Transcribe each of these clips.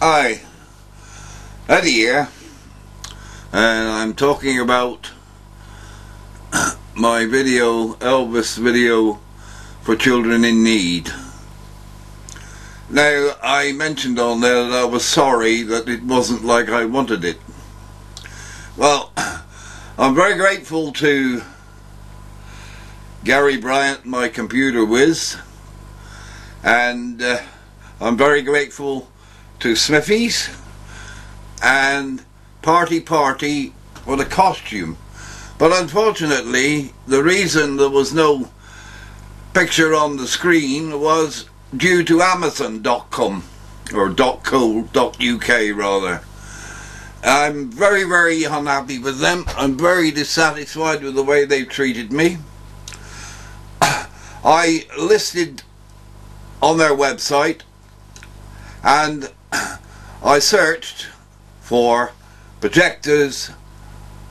Hi, Eddy here, and I'm talking about my video, Elvis video for children in need. Now, I mentioned on there that I was sorry that it wasn't like I wanted it. Well, I'm very grateful to Gary Bryant, my computer whiz, and I'm very grateful to Smithies and Party for the costume. But unfortunately, the reason there was no picture on the screen was due to Amazon.com, or .co.uk rather. I'm very unhappy with them. I'm very dissatisfied with the way they've treated me. I listed on their website and I searched for projectors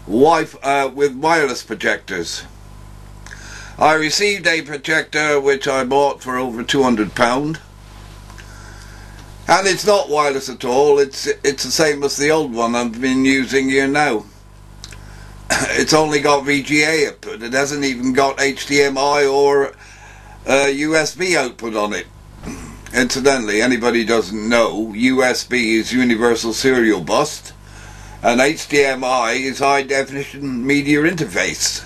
with wireless projectors. I received a projector which I bought for over £200, and it's not wireless at all. It's the same as the old one I've been using here now. It's only got VGA output. It hasn't even got HDMI or USB output on it. Incidentally, anybody doesn't know, USB is Universal Serial Bus, and HDMI is High Definition Media Interface.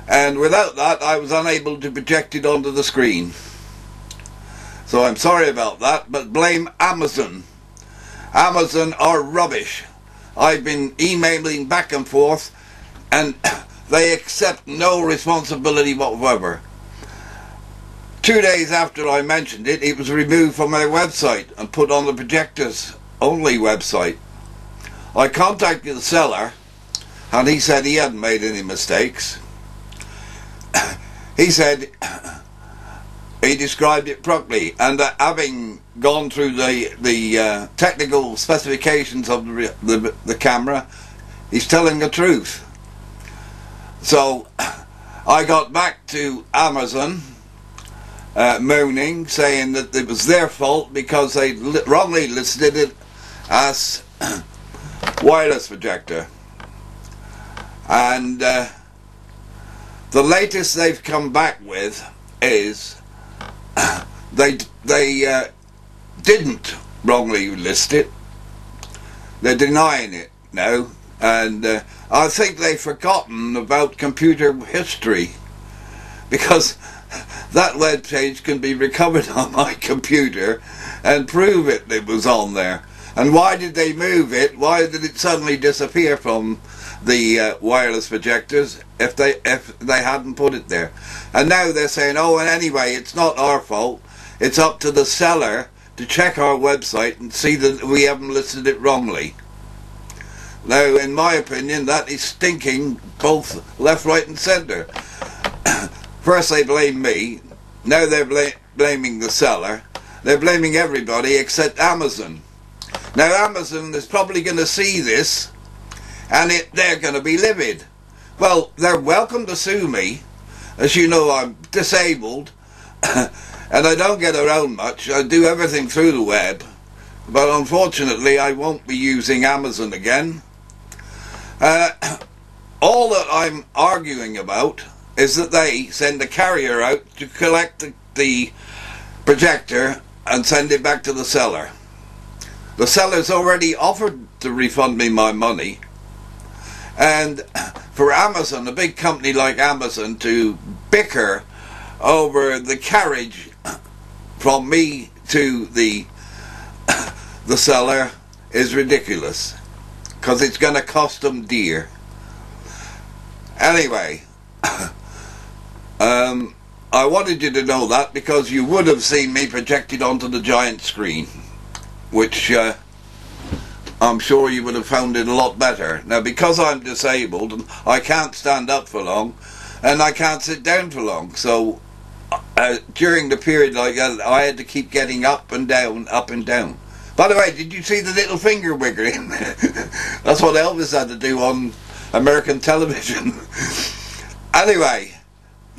And without that, I was unable to project it onto the screen. So I'm sorry about that, but blame Amazon. Amazon are rubbish. I've been emailing back and forth, and they accept no responsibility whatsoever. 2 days after I mentioned it, it was removed from my website and put on the projectors only website. I contacted the seller, and he said he hadn't made any mistakes. He said he described it properly, and having gone through the technical specifications of the camera, he's telling the truth. So I got back to Amazon moaning, saying that it was their fault because they wrongly listed it as wireless projector. And the latest they've come back with is they didn't wrongly list it. They're denying it now, and I think they've forgotten about computer history, because that web page can be recovered on my computer and prove it was on there. And why did they move it? Why did it suddenly disappear from the wireless projectors if they hadn't put it there? And now they're saying, oh, and anyway, it's not our fault. It's up to the seller to check our website and see that we haven't listed it wrongly. Now, in my opinion, that is stinking both left, right and centre. First they blame me, now they're blaming the seller, they're blaming everybody except Amazon. Now Amazon is probably going to see this, and they're going to be livid. Well, they're welcome to sue me. As you know, I'm disabled, and I don't get around much. I do everything through the web, but unfortunately I won't be using Amazon again. All that I'm arguing about is that they send a carrier out to collect the projector and send it back to the seller. The seller's already offered to refund me my money, and for Amazon, a big company like Amazon, to bicker over the carriage from me to the seller is ridiculous, because it's going to cost them dear. Anyway, I wanted you to know that, because you would have seen me projected onto the giant screen, which I'm sure you would have found it a lot better. Now, because I'm disabled and I can't stand up for long and I can't sit down for long, so during the period like that, I had to keep getting up and down, up and down. By the way, did you see the little finger wiggling? That's what Elvis had to do on American television. Anyway,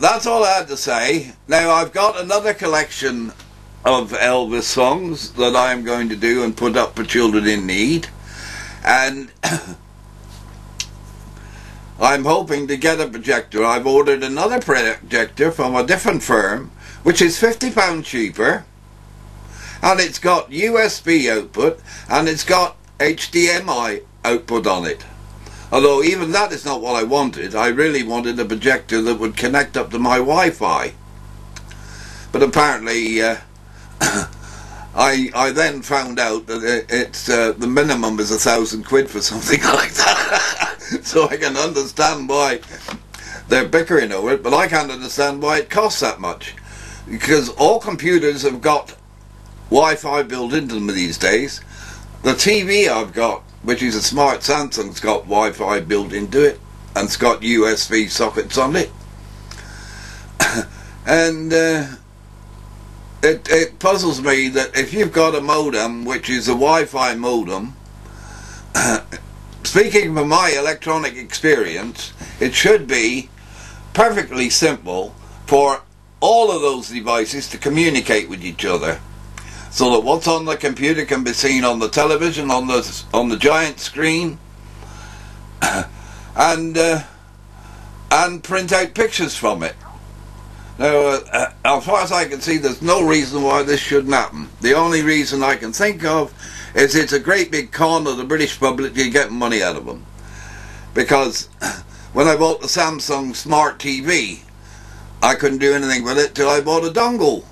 that's all I had to say. Now, I've got another collection of Elvis songs that I am going to do and put up for children in need. And I'm hoping to get a projector. I've ordered another projector from a different firm, which is £50 cheaper, and it's got USB output and it's got HDMI output on it. Although even that is not what I wanted. I really wanted a projector that would connect up to my Wi-Fi. But apparently I then found out that it's the minimum is £1,000 for something like that. So I can understand why they're bickering over it, but I can't understand why it costs that much. Because all computers have got Wi-Fi built into them these days. The TV I've got, which is a smart Samsung's got Wi-Fi built into it, and it's got USB sockets on it. And it puzzles me that if you've got a modem, which is a Wi-Fi modem, speaking from my electronic experience, it should be perfectly simple for all of those devices to communicate with each other, so that what's on the computer can be seen on the television, on the giant screen, and print out pictures from it. Now, as far as I can see, there's no reason why this shouldn't happen. The only reason I can think of is it's a great big con of the British public to get money out of them. Because when I bought the Samsung Smart TV, I couldn't do anything with it till I bought a dongle.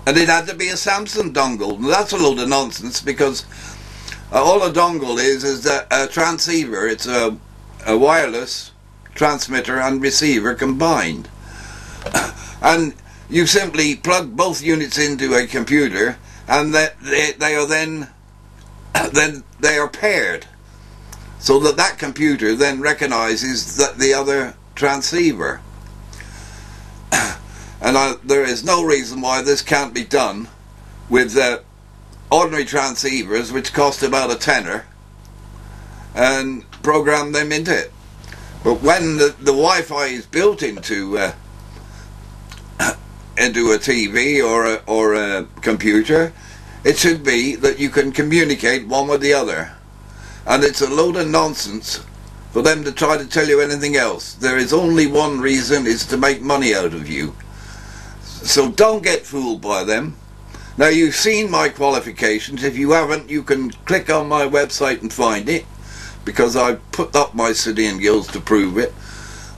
And it had to be a Samsung dongle. And that's a load of nonsense, because all a dongle is a transceiver. It's a wireless transmitter and receiver combined. And you simply plug both units into a computer, and they are then they are paired, so that computer then recognizes the other transceiver. And there is no reason why this can't be done with ordinary transceivers, which cost about a tenner, and program them into it. But when the Wi-Fi is built into a TV or a computer, it should be that you can communicate one with the other. And it's a load of nonsense for them to try to tell you anything else. There is only one reason, is to make money out of you. So don't get fooled by them. Now, you've seen my qualifications. If you haven't, you can click on my website and find it, because I've put up my City and Guilds to prove it.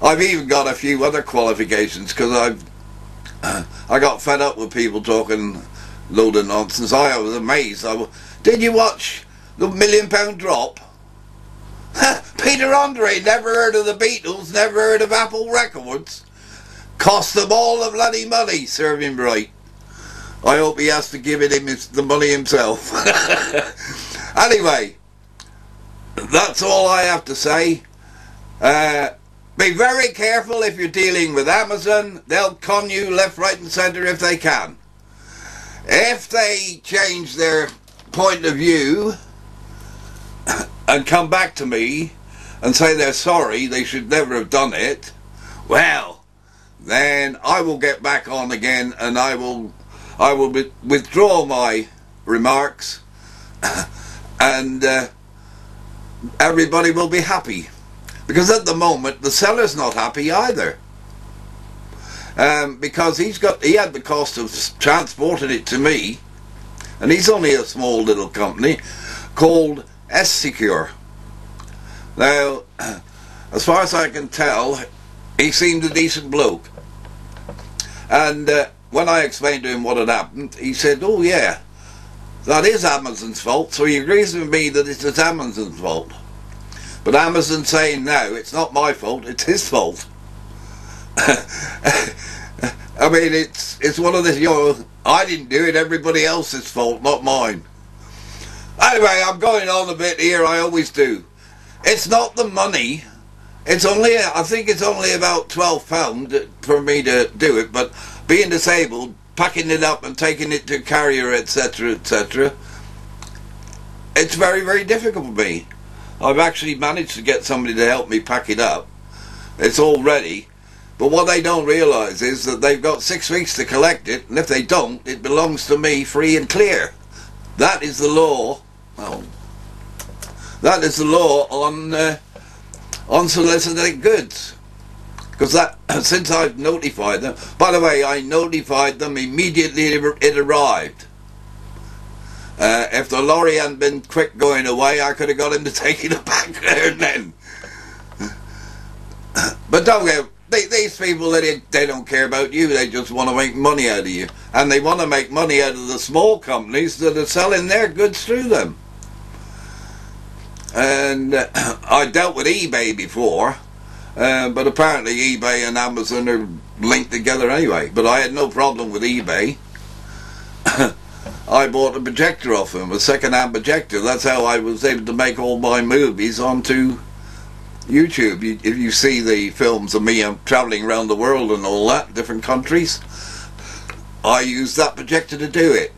I've even got a few other qualifications, because I got fed up with people talking load of nonsense. I was amazed. Did you watch the £1 Million Drop? Peter Andre never heard of the Beatles, never heard of Apple Records. Cost them all the bloody money. Serve him right. I hope he has to give it him the money himself. Anyway, that's all I have to say. Be very careful if you're dealing with Amazon. They'll con you left, right and centre if they can. If they change their point of view and come back to me and say they're sorry, they should never have done it, well, then I will get back on again, and I will withdraw my remarks, and everybody will be happy. Because at the moment the seller's not happy either, because he had the cost of transporting it to me, and he's only a small little company called S-Secure. Now, as far as I can tell, he seemed a decent bloke, and when I explained to him what had happened, he said, oh yeah, that is Amazon's fault. So he agrees with me that it's Amazon's fault. But Amazon's saying, no, it's not my fault, it's his fault. I mean, it's one of the, I didn't do it, everybody else's fault, not mine. Anyway, I'm going on a bit here, I always do. It's not the money. It's only, I think it's only about £12 for me to do it, but being disabled, packing it up and taking it to carrier, etc., etc., it's very, very difficult for me. I've actually managed to get somebody to help me pack it up. It's all ready, But what they don't realise is that they've got 6 weeks to collect it, and if they don't, it belongs to me free and clear. That is the law. Well, that is the law on unsolicited goods. Because that, since I've notified them, by the way, I notified them immediately it arrived. If the lorry hadn't been quick going away, I could have got him to take it back there and then. But don't get, these people, they don't care about you, they just want to make money out of you. And they want to make money out of the small companies that are selling their goods through them. And I dealt with eBay before, but apparently eBay and Amazon are linked together anyway. But I had no problem with eBay. I bought a projector off him, a second-hand projector. That's how I was able to make all my movies onto YouTube. If you see the films of me, I'm travelling around the world and all that, different countries, I used that projector to do it.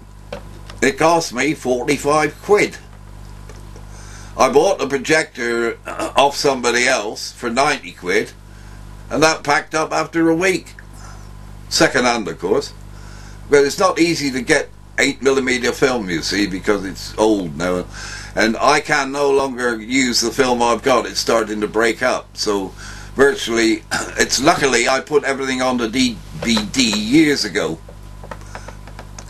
It cost me 45 quid. I bought the projector off somebody else for 90 quid, and that packed up after a week. Second-hand, of course. But it's not easy to get 8mm film, you see, because it's old now, and I can no longer use the film I've got. It's starting to break up, so virtually, it's luckily I put everything on the DVD years ago,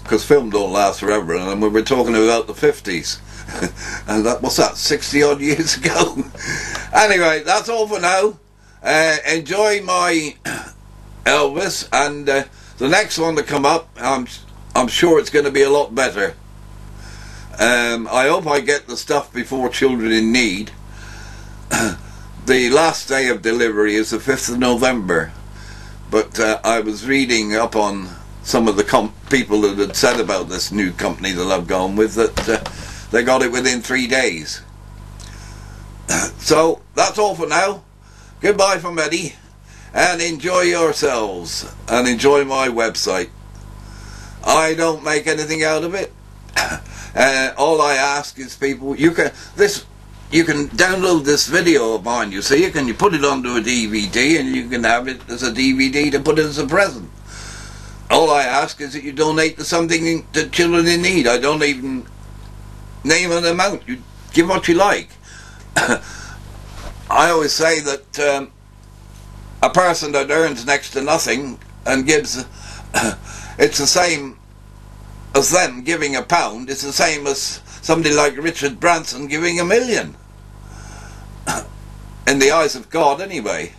because film don't last forever, and we were talking about the 50s, and that, what's that, 60 odd years ago? Anyway, that's all for now. Enjoy my Elvis, and the next one to come up, I'm sure it's going to be a lot better. I hope I get the stuff before Children in Need. The last day of delivery is the 5th of November. But I was reading up on some of the people that had said about this new company that I've gone with, that they got it within 3 days. So, that's all for now. Goodbye from Eddy. And enjoy yourselves. And enjoy my website. I don't make anything out of it. All I ask is people, you can download this video of mine, you see, you put it onto a DVD and you can have it as a DVD to put it as a present. All I ask is that you donate to something to Children in Need. I don't even name an amount. You give what you like. I always say that a person that earns next to nothing and gives, it's the same as them giving £1. It's the same as somebody like Richard Branson giving $1 million. In the eyes of God, anyway.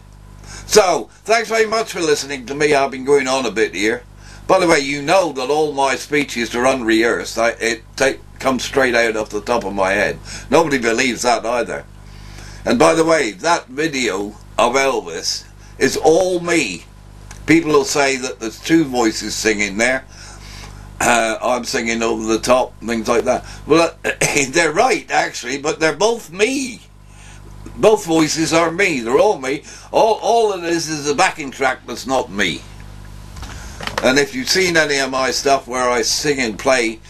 So, thanks very much for listening to me. I've been going on a bit here. By the way, you know that all my speeches are unrehearsed. It comes straight out off the top of my head. Nobody believes that either. And by the way, that video of Elvis is all me. People will say that there's 2 voices singing there. I'm singing over the top, things like that. Well, they're right, actually, but they're both me. Both voices are me. They're all me. All it is a backing track that's not me. And if you've seen any of my stuff where I sing and play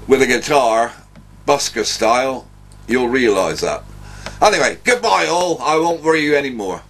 with a guitar, busker style, you'll realise that. Anyway, goodbye all. I won't worry you anymore.